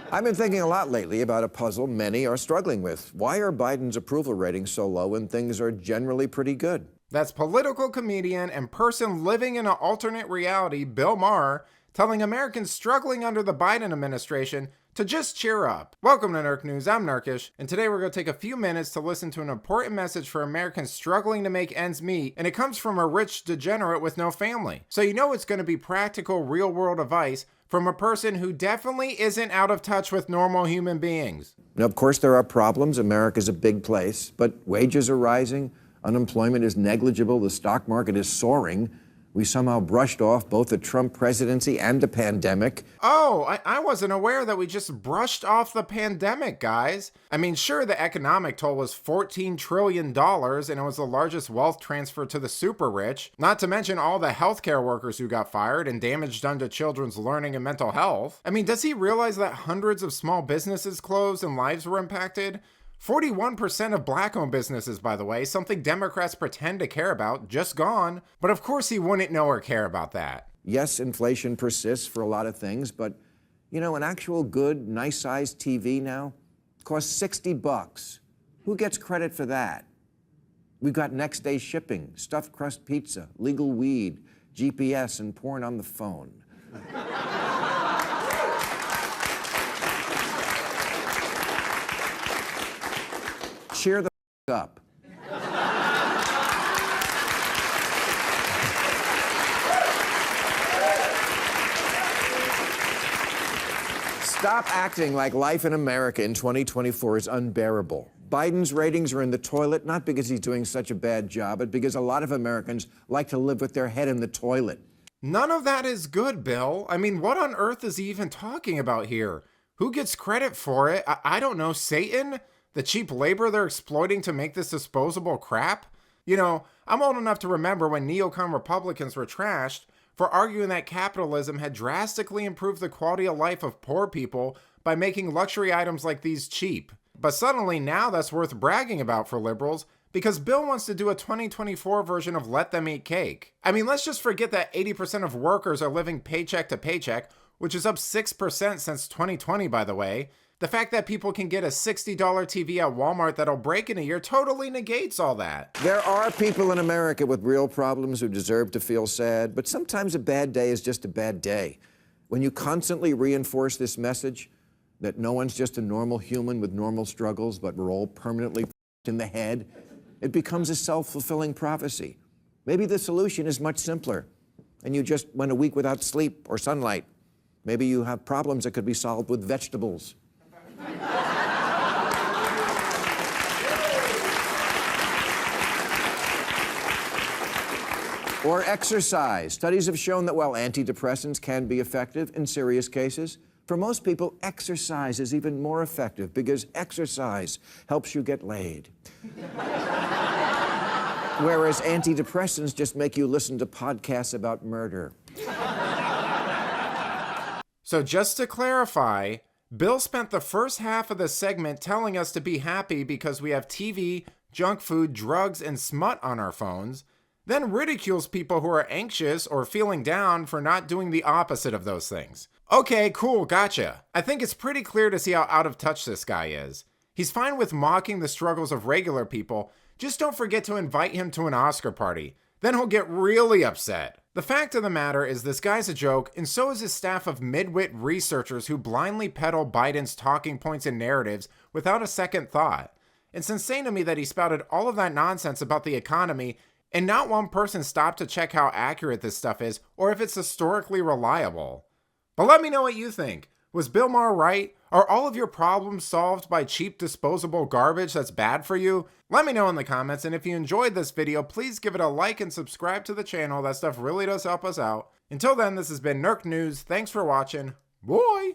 I've been thinking a lot lately about a puzzle many are struggling with. Why are Biden's approval ratings so low when things are generally pretty good? That's political comedian and person living in an alternate reality, Bill Maher, telling Americans struggling under the Biden administration to just cheer up. Welcome to Nerk News, I'm Nerkish, and today we're going to take a few minutes to listen to an important message for Americans struggling to make ends meet, and it comes from a rich degenerate with no family. So you know it's going to be practical, real-world advice from a person who definitely isn't out of touch with normal human beings. Now, of course, there are problems. America's a big place, but wages are rising, unemployment is negligible, the stock market is soaring. We somehow brushed off both the Trump presidency and the pandemic. Oh, I wasn't aware that we just brushed off the pandemic, guys. I mean, sure, the economic toll was $14 trillion, and it was the largest wealth transfer to the super rich, not to mention all the healthcare workers who got fired and damage done to children's learning and mental health. I mean, does he realize that hundreds of small businesses closed and lives were impacted? 41% of black-owned businesses, by the way, something Democrats pretend to care about, just gone. But of course he wouldn't know or care about that. Yes, inflation persists for a lot of things, but, you know, an actual good, nice-sized TV now costs $60. Who gets credit for that? We've got next-day shipping, stuffed crust pizza, legal weed, GPS, and porn on the phone. Cheer the up. Stop acting like life in America in 2024 is unbearable. Biden's ratings are in the toilet, not because he's doing such a bad job, but because a lot of Americans like to live with their head in the toilet. None of that is good, Bill. I mean, what on earth is he even talking about here? Who gets credit for it? I don't know, Satan? The cheap labor they're exploiting to make this disposable crap? You know, I'm old enough to remember when neocon Republicans were trashed for arguing that capitalism had drastically improved the quality of life of poor people by making luxury items like these cheap. But suddenly now that's worth bragging about for liberals because Bill wants to do a 2024 version of Let Them Eat Cake. I mean, let's just forget that 80% of workers are living paycheck to paycheck, which is up 6% since 2020, by the way. The fact that people can get a $60 TV at Walmart that'll break in a year totally negates all that. There are people in America with real problems who deserve to feel sad, but sometimes a bad day is just a bad day. When you constantly reinforce this message that no one's just a normal human with normal struggles, but we're all permanently in the head, it becomes a self-fulfilling prophecy. Maybe the solution is much simpler, and you just went a week without sleep or sunlight. Maybe you have problems that could be solved with vegetables. Or exercise. Studies have shown that while antidepressants can be effective in serious cases, for most people, exercise is even more effective because exercise helps you get laid. Whereas antidepressants just make you listen to podcasts about murder. So just to clarify, Bill spent the first half of the segment telling us to be happy because we have TV, junk food, drugs, and smut on our phones, then ridicules people who are anxious or feeling down for not doing the opposite of those things. Okay, cool, gotcha. I think it's pretty clear to see how out of touch this guy is. He's fine with mocking the struggles of regular people, just don't forget to invite him to an Oscar party. Then he'll get really upset. The fact of the matter is this guy's a joke, and so is his staff of midwit researchers who blindly peddle Biden's talking points and narratives without a second thought. It's insane to me that he spouted all of that nonsense about the economy and not one person stopped to check how accurate this stuff is or if it's historically reliable. But let me know what you think. Was Bill Maher right? Are all of your problems solved by cheap disposable garbage that's bad for you? Let me know in the comments, and if you enjoyed this video, please give it a like and subscribe to the channel. That stuff really does help us out. Until then, this has been Nerk News. Thanks for watching. Boy!